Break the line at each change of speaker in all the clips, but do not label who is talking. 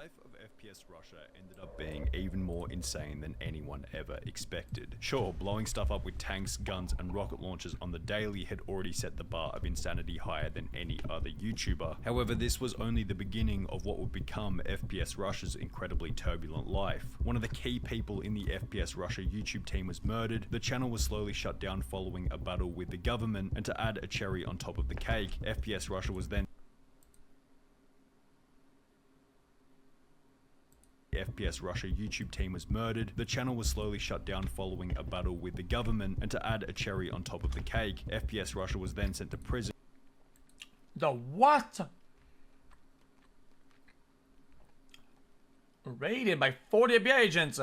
life of FPSRussia ended up being even more insane than anyone ever expected. Sure, blowing stuff up with tanks, guns, and rocket launchers on the daily had already set the bar of insanity higher than any other YouTuber. However, this was only the beginning of what would become FPSRussia's incredibly turbulent life. One of the key people in the FPSRussia YouTube team was murdered, the channel was slowly shut down following a battle with the government, and to add a cherry on top of the cake, FPSRussia was then FPSRussia YouTube team was murdered, the channel was slowly shut down following a battle with the government, and to add a cherry on top of the cake, FPSRussia was then sent to prison.
The what? Raided by 40 FBI agents.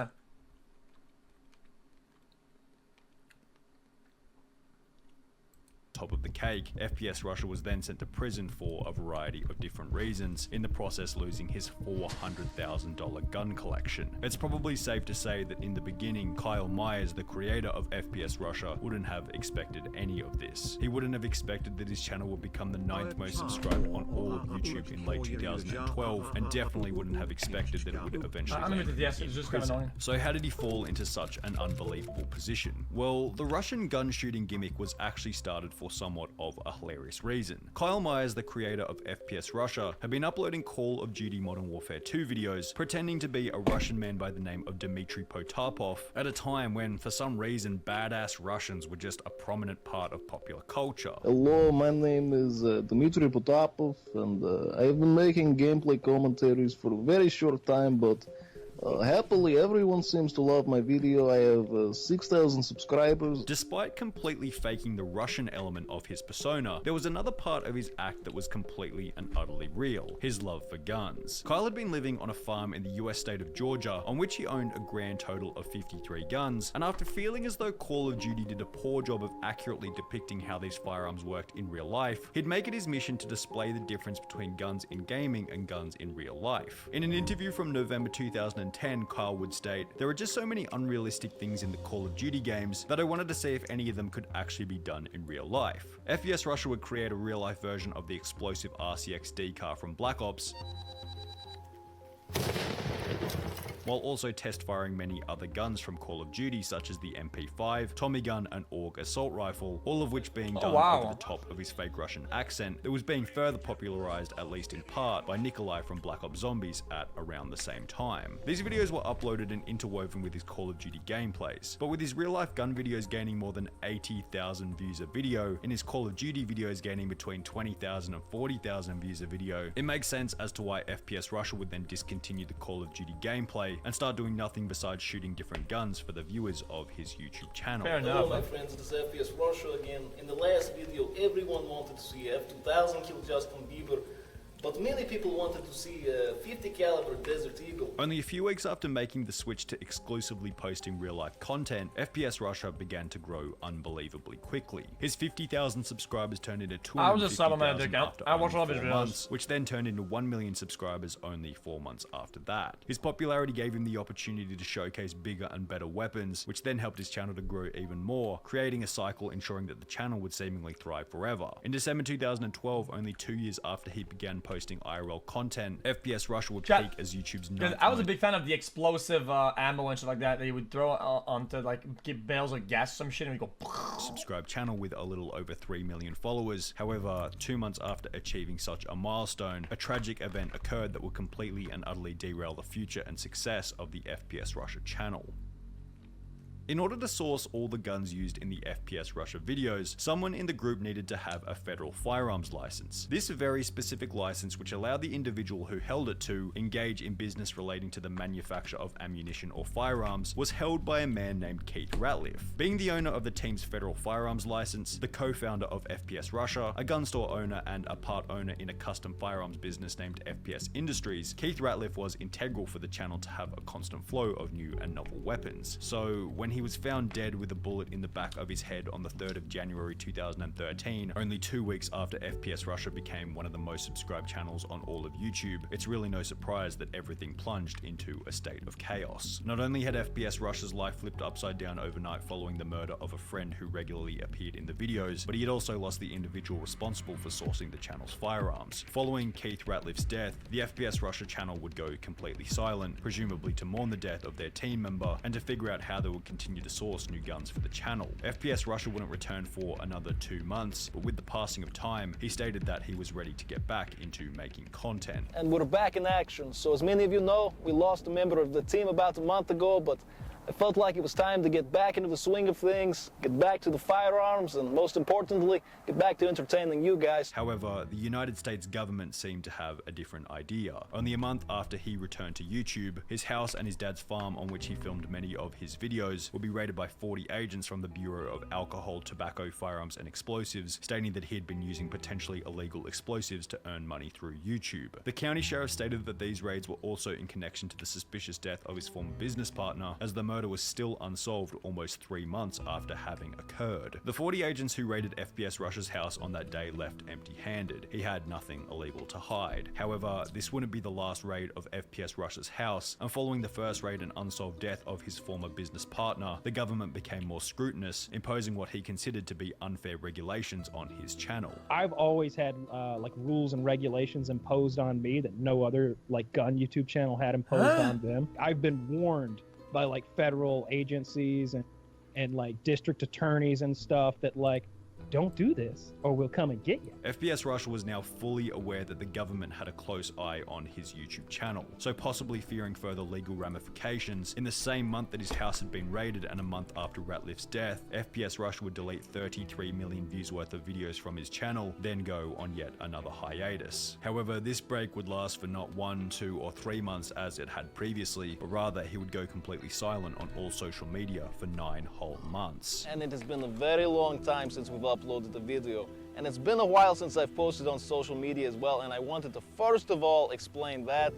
Top of the cake, FPSRussia was then sent to prison for a variety of different reasons, in the process losing his $400,000 gun collection. It's probably safe to say that in the beginning, Kyle Myers, the creator of FPSRussia, wouldn't have expected any of this. He wouldn't have expected that his channel would become the 9th most subscribed on all of YouTube in late 2012, and definitely wouldn't have expected that it would eventually land in prison. So how did he fall into such an unbelievable position? Well, the Russian gun shooting gimmick was actually started for somewhat of a hilarious reason. Kyle Myers, the creator of FPSRussia, had been uploading Call of Duty Modern Warfare 2 videos, pretending to be a Russian man by the name of Dmitry Potapov, at a time when, for some reason, badass Russians were just a prominent part of popular culture.
Hello, my name is Dmitry Potapov, and I've been making gameplay commentaries for a very short time, but happily, everyone seems to love my video. I have 6,000 subscribers.
Despite completely faking the Russian element of his persona, there was another part of his act that was completely and utterly real: his love for guns. Kyle had been living on a farm in the US state of Georgia, on which he owned a grand total of 53 guns, and after feeling as though Call of Duty did a poor job of accurately depicting how these firearms worked in real life, he'd make it his mission to display the difference between guns in gaming and guns in real life. In an interview from November 2010, Kyle would state, "There are just so many unrealistic things in the Call of Duty games that I wanted to see if any of them could actually be done in real life." FPSRussia would create a real-life version of the explosive RCXD car from Black Ops, while also test firing many other guns from Call of Duty, such as the MP5, Tommy gun, and AUG assault rifle, all of which being done over the top of his fake Russian accent that was being further popularized, at least in part, by Nikolai from Black Ops Zombies at around the same time. These videos were uploaded and interwoven with his Call of Duty gameplays, but with his real-life gun videos gaining more than 80,000 views a video, and his Call of Duty videos gaining between 20,000 and 40,000 views a video, it makes sense as to why FPSRussia would then discontinue the Call of Duty gameplay and start doing nothing besides shooting different guns for the viewers of his YouTube channel.
Fair enough.
Hello my friends, this is FPSRussia again. In the last video, everyone wanted to see F2000 kill Justin Bieber, but many people wanted to see a 50 caliber Desert Eagle.
Only a few weeks after making the switch to exclusively posting real-life content, FPSRussia began to grow unbelievably quickly. His 50,000 subscribers turned into 250,000 after only 4 months, which then turned into 1 million subscribers only 4 months after that. His popularity gave him the opportunity to showcase bigger and better weapons, which then helped his channel to grow even more, creating a cycle ensuring that the channel would seemingly thrive forever. In December 2012, only 2 years after he began posting IRL content, FPSRussia would peak as YouTube's 9th.
I was a big fan of the explosive ammo and shit like that you would throw onto like get bales of gas, some shit, and we go
subscribe channel with a little over 3 million followers. However, 2 months after achieving such a milestone, a tragic event occurred that would completely and utterly derail the future and success of the FPSRussia channel. In order to source all the guns used in the FPSRussia videos, someone in the group needed to have a federal firearms license. This very specific license, which allowed the individual who held it to engage in business relating to the manufacture of ammunition or firearms, was held by a man named Keith Ratliff. Being the owner of the team's federal firearms license, the co-founder of FPSRussia, a gun store owner, and a part owner in a custom firearms business named FPS Industries, Keith Ratliff was integral for the channel to have a constant flow of new and novel weapons. So when he he was found dead with a bullet in the back of his head on the 3rd of January 2013, only 2 weeks after FPS Russia became one of the most subscribed channels on all of YouTube, it's really no surprise that everything plunged into a state of chaos. Not only had FPS Russia's life flipped upside down overnight following the murder of a friend who regularly appeared in the videos, but he had also lost the individual responsible for sourcing the channel's firearms. Following Keith Ratliff's death, the FPS Russia channel would go completely silent, presumably to mourn the death of their team member and to figure out how they would continue to source new guns for the channel. FPS Russia wouldn't return for another 2 months, but with the passing of time, he stated that he was ready to get back into making content.
And we're back in action. So as many of you know, we lost a member of the team about a month ago, but I felt like it was time to get back into the swing of things, get back to the firearms, and most importantly, get back to entertaining you guys.
However, the United States government seemed to have a different idea. Only a month after he returned to YouTube, his house and his dad's farm on which he filmed many of his videos would be raided by 40 agents from the Bureau of Alcohol, Tobacco, Firearms and Explosives, stating that he had been using potentially illegal explosives to earn money through YouTube. The county sheriff stated that these raids were also in connection to the suspicious death of his former business partner, as the murder was still unsolved almost 3 months after having occurred. The 40 agents who raided FPS Russia's house on that day left empty-handed. He had nothing illegal to hide. However, this wouldn't be the last raid of FPS Russia's house, and following the first raid and unsolved death of his former business partner, the government became more scrutinous, imposing what he considered to be unfair regulations on his channel.
I've always had like rules and regulations imposed on me that no other like gun YouTube channel had imposed on them. I've been warned by like federal agencies and like district attorneys and stuff that like, don't do this or we'll come and get you.
FPS Russia was now fully aware that the government had a close eye on his YouTube channel, so possibly fearing further legal ramifications, in the same month that his house had been raided and a month after Ratliff's death, FPS Russia would delete 33 million views worth of videos from his channel, then go on yet another hiatus. However, this break would last for not 1, 2 or 3 months as it had previously, but rather he would go completely silent on all social media for 9 whole months.
And it has been a very long time since we've uploaded the video, and it's been a while since I've posted on social media as well, and I wanted to first of all explain that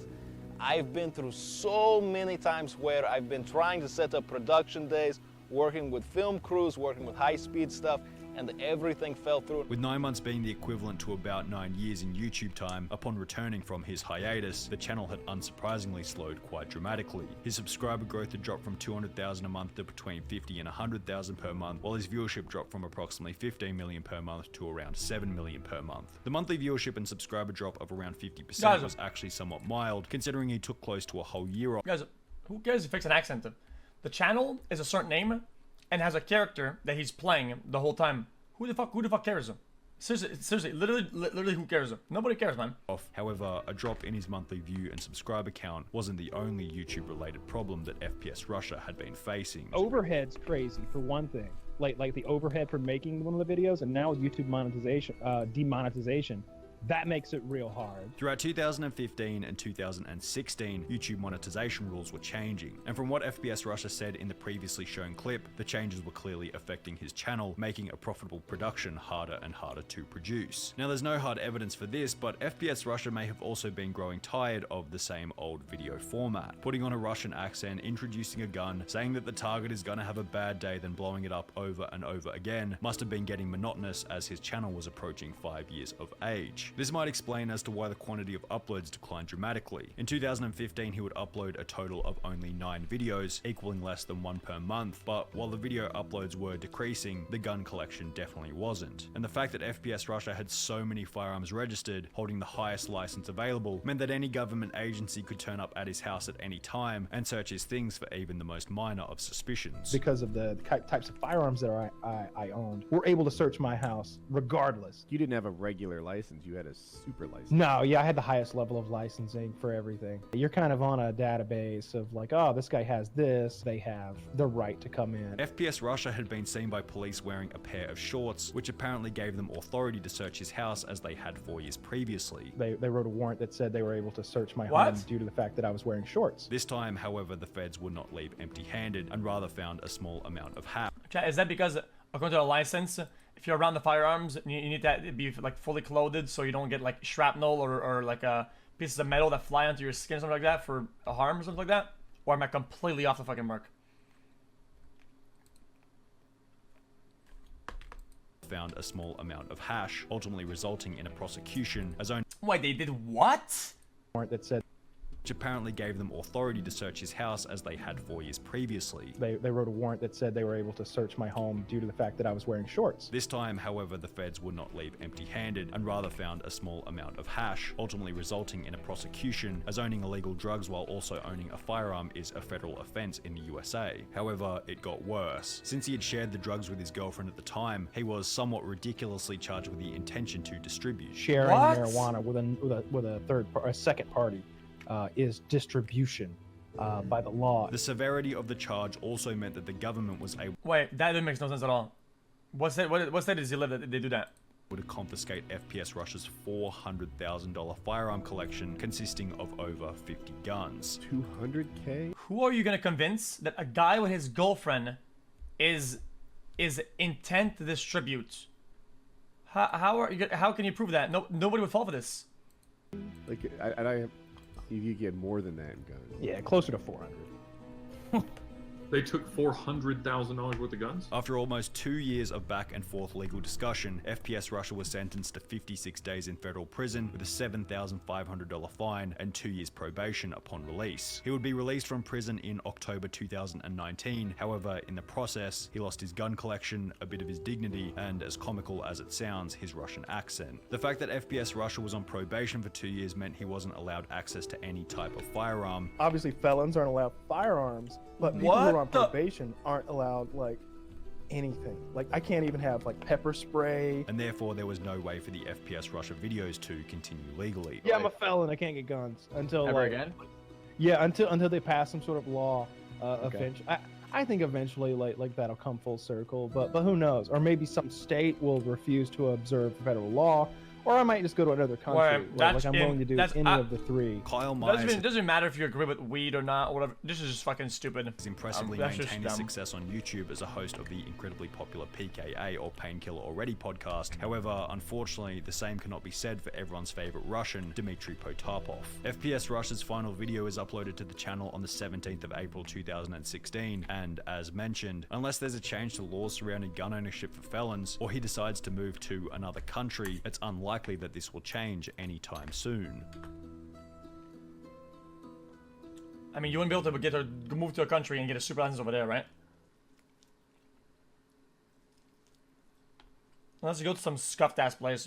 I've been through so many times where I've been trying to set up production days, working with film crews, working with high-speed stuff, and everything fell through.
With 9 months being the equivalent to about 9 years in YouTube time, upon returning from his hiatus, the channel had unsurprisingly slowed quite dramatically. His subscriber growth had dropped from 200,000 a month to between 50 and 100,000 per month, while his viewership dropped from approximately 15 million per month to around 7 million per month. The monthly viewership and subscriber drop of around 50% was actually somewhat mild, considering he took close to a whole year off.
Guys, who cares if you fix an accent? The channel is a certain name and has a character that he's playing the whole time. Who the fuck cares? Seriously, literally who cares? Nobody cares, man.
However, a drop in his monthly view and subscriber count wasn't the only YouTube-related problem that FPS Russia had been facing.
Overhead's crazy for one thing. Like the overhead for making one of the videos, and now YouTube monetization, demonetization. That makes it real hard.
Throughout 2015 and 2016, YouTube monetization rules were changing, and from what FPS Russia said in the previously shown clip, the changes were clearly affecting his channel, making a profitable production harder and harder to produce. Now there's no hard evidence for this, but FPS Russia may have also been growing tired of the same old video format. Putting on a Russian accent, introducing a gun, saying that the target is gonna have a bad day, then blowing it up over and over again must have been getting monotonous as his channel was approaching 5 years of age. This might explain as to why the quantity of uploads declined dramatically. In 2015, he would upload a total of only 9 videos, equaling less than 1 per month, but while the video uploads were decreasing, the gun collection definitely wasn't. And the fact that FPS Russia had so many firearms registered, holding the highest license available, meant that any government agency could turn up at his house at any time and search his things for even the most minor of suspicions.
Because of the types of firearms that I owned, we're able to search my house regardless.
You didn't have a regular license, you had a super license.
No, yeah, I had the highest level of licensing for everything. You're kind of on a database of like, oh, this guy has this, they have the right to come in.
FPS Russia had been seen by police wearing a pair of shorts, which apparently gave them authority to search his house as they had 4 years previously.
They wrote a warrant that said they were able to search my home due to the fact that I was wearing shorts.
This time, however, the feds would not leave empty-handed and rather found a small amount of hash.
Is that because, according to the license, if you're around the firearms, you need to be like fully clothed so you don't get like shrapnel or like pieces of metal that fly onto your skin or something like that for harm or something like that? Or am I completely off the fucking mark?
found a small amount of hash, ultimately resulting in a prosecution as only
Wait, they did what?
Warrant that said
which apparently gave them authority to search his house as they had 4 years previously.
they wrote a warrant that said they were able to search my home due to the fact that I was wearing shorts.
This time, however, the feds would not leave empty-handed and rather found a small amount of hash, ultimately resulting in a prosecution, as owning illegal drugs while also owning a firearm is a federal offense in the USA. However, it got worse. Since he had shared the drugs with his girlfriend at the time, he was somewhat ridiculously charged with the intention to distribute.
Sharing
What?
marijuana with a second party is distribution by the law.
The severity of the charge also meant that the government was able
Wait, that makes no sense at all. What state does he live that they do that?
to confiscate FPS Russia's $400,000 firearm collection consisting of over 50 guns.
200K?
Who are you gonna convince that a guy with his girlfriend is intent to distribute? How can you prove that? Nobody would fall for this.
Like, you get more than that in guns.
Yeah, closer to 400.
They took $400,000 worth of guns?
After almost 2 years of back and forth legal discussion, FPS Russia was sentenced to 56 days in federal prison with a $7,500 fine and 2 years probation upon release. He would be released from prison in October 2019. However, in the process, he lost his gun collection, a bit of his dignity, and as comical as it sounds, his Russian accent. The fact that FPS Russia was on probation for 2 years meant he wasn't allowed access to any type of firearm.
Obviously, felons aren't allowed firearms, but people
What
who are on
the-
probation aren't allowed, like, anything. Like, I can't even have, like, pepper spray.
And therefore there was no way for the FPS Russia videos to continue legally.
Yeah, I'm a felon. I can't get guns until,
Ever
like...
again?
Yeah, until they pass some sort of law. Eventually, I think eventually, like that'll come full circle. But who knows? Or maybe some state will refuse to observe federal law, or I might just go to another country.
Well,
Like I'm willing to do any of the three.
Kyle Myers
Doesn't matter if you agree with weed or not or whatever. This is just fucking stupid.
has impressively
That's just
maintained his
dumb.
success on YouTube as a host of the incredibly popular PKA or Painkiller Already podcast. However, unfortunately, the same cannot be said for everyone's favorite Russian, Dmitry Potapov. FPS Russia's final video is uploaded to the channel on the 17th of April 2016, and as mentioned, unless there's a change to laws surrounding gun ownership for felons, or he decides to move to another country, it's unlikely that this will change anytime soon.
I mean, you wouldn't be able to move to a country and get a super license over there, right? Unless you go to some scuffed ass place.